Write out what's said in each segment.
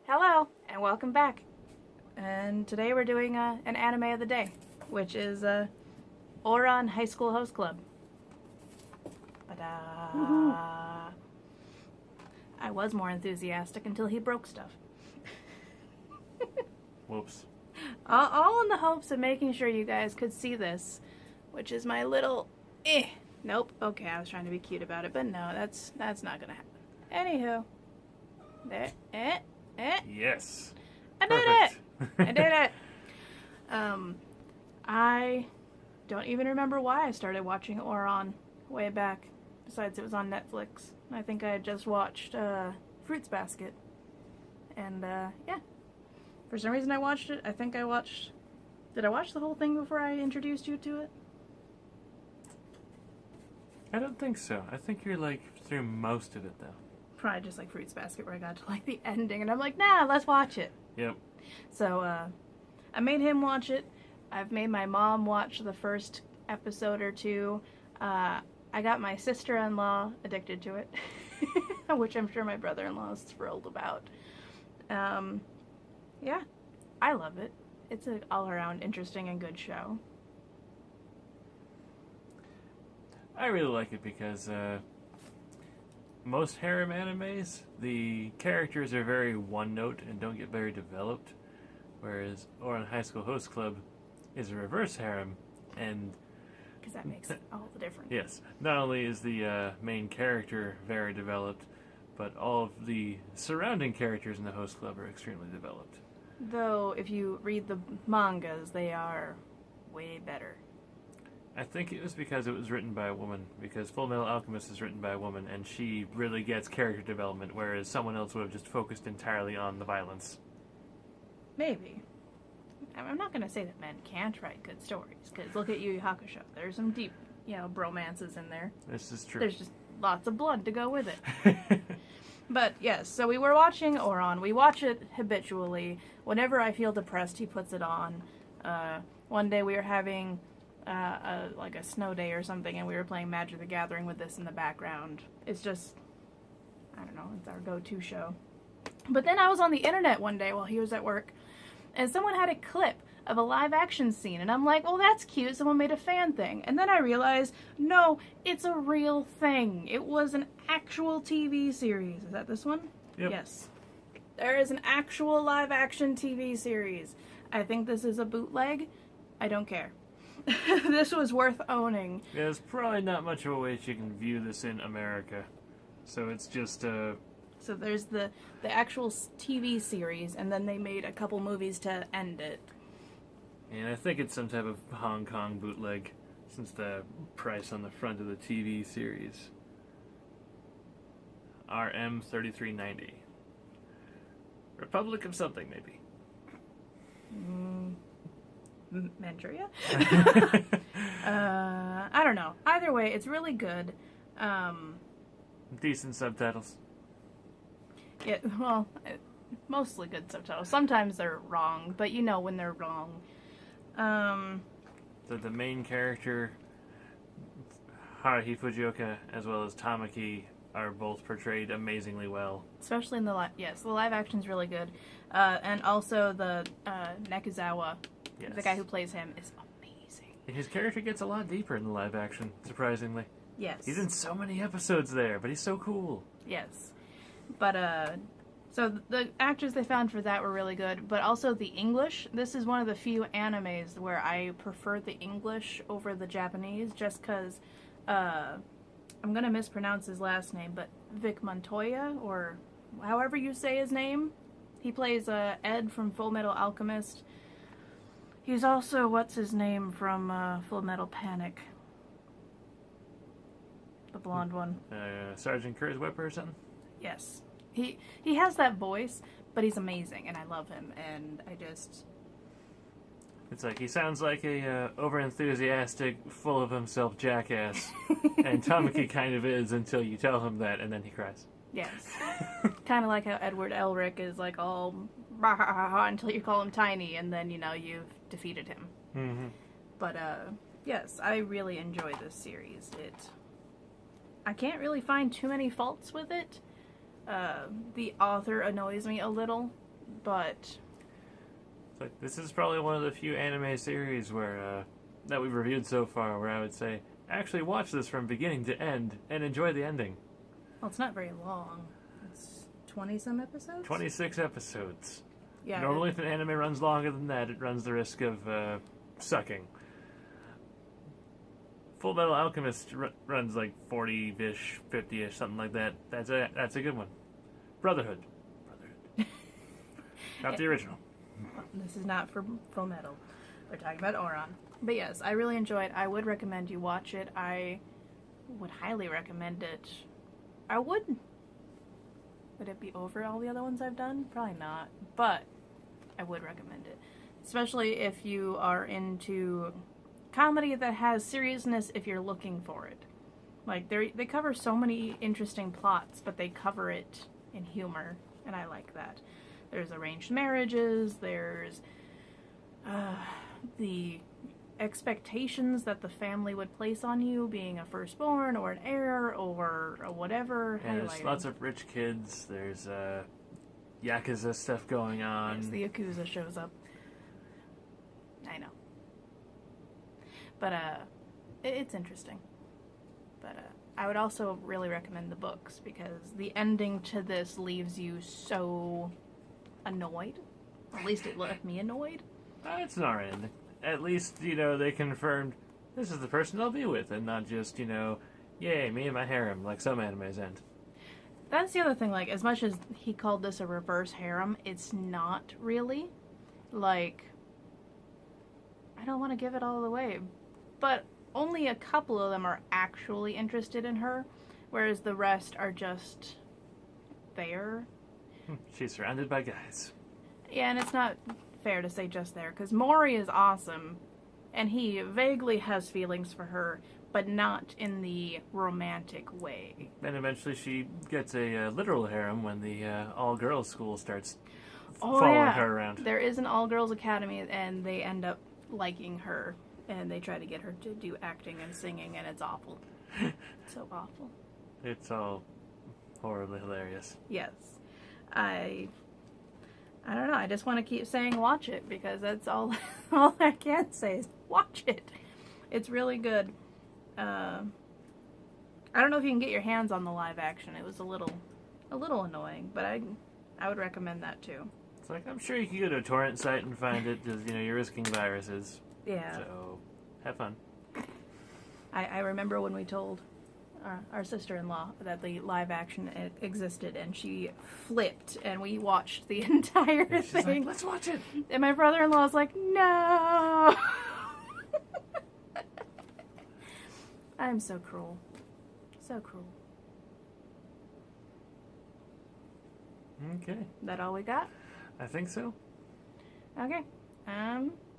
Hello, and welcome back. And today we're doing an anime of the day, which is Ouran High School Host Club. I was more enthusiastic until he broke stuff. Whoops. All in the hopes of making sure you guys could see this, which is my little Nope. Okay, I was trying to be cute about it, but no, that's not gonna happen. Anywho, there. Yes. I did it! I did it! I don't even remember why I started watching Ouran way back. Besides, it was on Netflix. I think I had just watched Fruits Basket. And, yeah. For some reason I watched it. Did I watch the whole thing before I introduced you to it? I don't think so. I think you're through most of it though. Probably just like Fruits Basket where I got to the ending and I'm like, nah, let's watch it. Yep. So, I made him watch it. I've made my mom watch the first episode or two. I got my sister-in-law addicted to it, which I'm sure my brother-in-law is thrilled about. Yeah, I love it. It's an all-around interesting and good show. I really like it because most harem animes, the characters are very one-note and don't get very developed, whereas Ouran High School Host Club is a reverse harem, and because that makes all the difference. yes, not only is the main character very developed, but all of the surrounding characters in the host club are extremely developed. Though, if you read the mangas, they are way better. I think it was because it was written by a woman, because Full Metal Alchemist is written by a woman, and she really gets character development, whereas someone else would have just focused entirely on the violence. Maybe. I'm not going to say that men can't write good stories, because look at Yu Yu Hakusho. There's some deep, bromances in there. This is true. There's just lots of blood to go with it. But, yes, so we were watching Ouran. We watch it habitually. Whenever I feel depressed, he puts it on. One day we were having a snow day or something, and we were playing Magic the Gathering with this in the background. It's just, I don't know, it's our go-to show. But then I was on the internet one day while he was at work, and someone had a clip of a live-action scene, and I'm like, well, that's cute, someone made a fan thing. And then I realized, no, it's a real thing. It was an actual TV series. Is that this one? Yep. Yes. There is an actual live-action TV series. I think this is a bootleg. I don't care. This was worth owning. Yeah, there's probably not much of a way you can view this in America. So it's just, So there's the actual TV series, and then they made a couple movies to end it. And I think it's some type of Hong Kong bootleg, since the price on the front of the TV series. RM3390. Republic of something, maybe. Manchuria? I don't know. Either way, it's really good. Decent subtitles. Yeah, well, mostly good subtitles. Sometimes they're wrong, but you know when they're wrong. The main character, Haruhi Fujioka, as well as Tamaki, are both portrayed amazingly well. Especially in the live action's really good. And also the Nekuzawa, the guy who plays him, is amazing. And his character gets a lot deeper in the live action, surprisingly. Yes. He's in so many episodes there, but he's so cool. Yes. But, so the actors they found for that were really good, but also the English. This is one of the few animes where I prefer the English over the Japanese, just because, I'm gonna mispronounce his last name, but Vic Montoya, or however you say his name. He plays, Ed from Full Metal Alchemist. He's also, what's his name from, Full Metal Panic? The blonde one. Sergeant Kurz Whipper or something? Yes. He has that voice, but he's amazing, and I love him, and I just... It's like, he sounds like a over-enthusiastic, full-of-himself jackass, and Tamaki kind of is until you tell him that, and then he cries. Yes. Kind of like how Edward Elric is like all until you call him tiny, and then, you've defeated him. Mm-hmm. But, yes, I really enjoy this series. I can't really find too many faults with it. The author annoys me a little. but It's like, this is probably one of the few anime series where that we've reviewed so far where I would say, actually watch this from beginning to end and enjoy the ending. well, it's not very long. It's 20-some episodes? 26 episodes. Yeah. Normally, if an anime runs longer than that, it runs the risk of sucking. Full Metal Alchemist runs like 40-ish, 50-ish, something like that. That's a good one. Brotherhood. Not the original. This is not for Full Metal. We're talking about Ouran. But yes, I really enjoy it. I would recommend you watch it. I would highly recommend it. I would. Would it be over all the other ones I've done? Probably not. But I would recommend it. Especially if you are into comedy that has seriousness if you're looking for it. Like, they cover so many interesting plots, but they cover it in humor, and I like that. There's arranged marriages, there's the expectations that the family would place on you, being a firstborn or an heir or whatever. And there's lots of rich kids, there's Yakuza stuff going on. Yes, the Yakuza shows up. I know. But it's interesting. But I would also really recommend the books, because the ending to this leaves you so annoyed. At least it left me annoyed. It's an alright ending. At least, they confirmed this is the person I'll be with, and not just, yay, me and my harem, like some animes end. That's the other thing, like, as much as he called this a reverse harem, it's not really. Like, I don't want to give it all away, but only a couple of them are actually interested in her, whereas the rest are just there. She's surrounded by guys. Yeah, and it's not fair to say just there, because Mori is awesome, and he vaguely has feelings for her, but not in the romantic way. And eventually she gets a literal harem when the all-girls school starts Oh, following yeah. her around. There is an all-girls academy, and they end up liking her, and they try to get her to do acting and singing, and it's awful. So awful. It's all horribly hilarious. Yes. I don't know, I just want to keep saying watch it, because that's all I can say is watch it. It's really good. I don't know if you can get your hands on the live action. It was a little annoying, but I would recommend that too. It's like, I'm sure you can go to a torrent site and find it, because, you're risking viruses. Yeah. So, have fun. I remember when we told our sister-in-law that the live action existed, and she flipped, and we watched the entire She's thing. like, let's watch it. And my brother-in-law was like, no! I'm so cruel. So cruel. Okay. That all we got? I think so. Okay.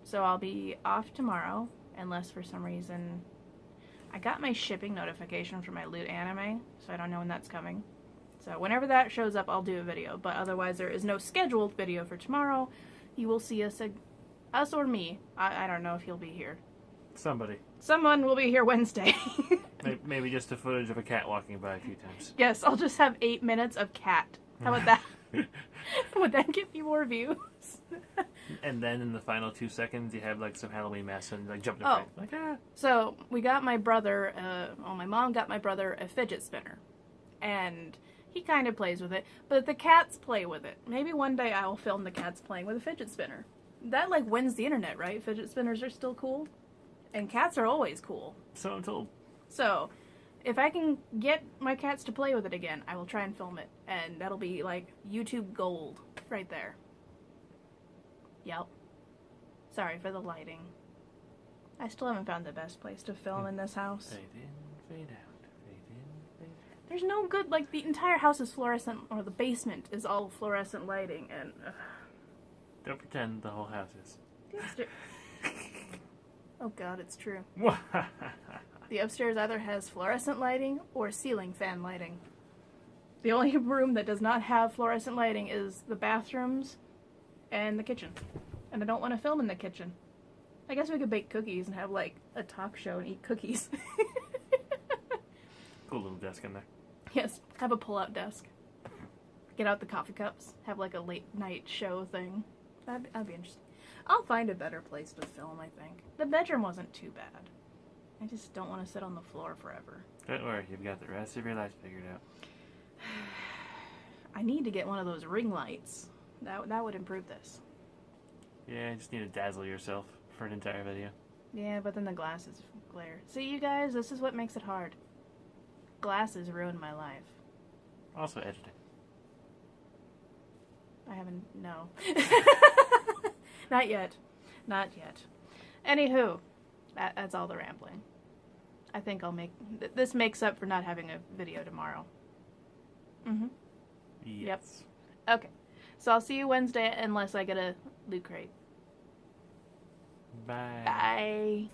So I'll be off tomorrow, unless for some reason I got my shipping notification for my Loot anime, so I don't know when that's coming. So whenever that shows up, I'll do a video, but otherwise there is no scheduled video for tomorrow. You will see us or me. I don't know if he'll be here. Somebody. Someone will be here Wednesday. Maybe just a footage of a cat walking by a few times. Yes, I'll just have 8 minutes of cat. How about that? Would that get me more views? And then in the final 2 seconds, you have like some Halloween mess and like jumping Oh. effect. Like, ah. So we got my brother, my mom got my brother a fidget spinner. And he kind of plays with it, but the cats play with it. Maybe one day I will film the cats playing with a fidget spinner. That like wins the internet, right? Fidget spinners are still cool. And cats are always cool. So I'm told. So, if I can get my cats to play with it again, I will try and film it. And that'll be like YouTube gold right there. Yep. Sorry for the lighting. I still haven't found the best place to film in this house. Fade in, fade out, fade in, fade out. There's no good, like, the entire house is fluorescent, or the basement is all fluorescent lighting, and... Don't pretend the whole house is. Oh god, it's true. The upstairs either has fluorescent lighting or ceiling fan lighting. The only room that does not have fluorescent lighting is the bathrooms and the kitchen. And I don't want to film in the kitchen. I guess we could bake cookies and have, like, a talk show and eat cookies. Cool little desk in there. Yes, have a pull-out desk. Get out the coffee cups. Have like a late night show thing. That'd be interesting. I'll find a better place to film, I think. The bedroom wasn't too bad. I just don't want to sit on the floor forever. Don't worry, you've got the rest of your life figured out. I need to get one of those ring lights. That would improve this. Yeah, you just need to dazzle yourself for an entire video. Yeah, but then the glasses glare. See, you guys, this is what makes it hard. Glasses ruin my life. Also editing. I haven't... No. Not yet. Not yet. Anywho, that's all the rambling. I think I'll make... This makes up for not having a video tomorrow. Mm-hmm. Yes. Yep. Okay. So I'll see you Wednesday unless I get a loot crate. Bye. Bye.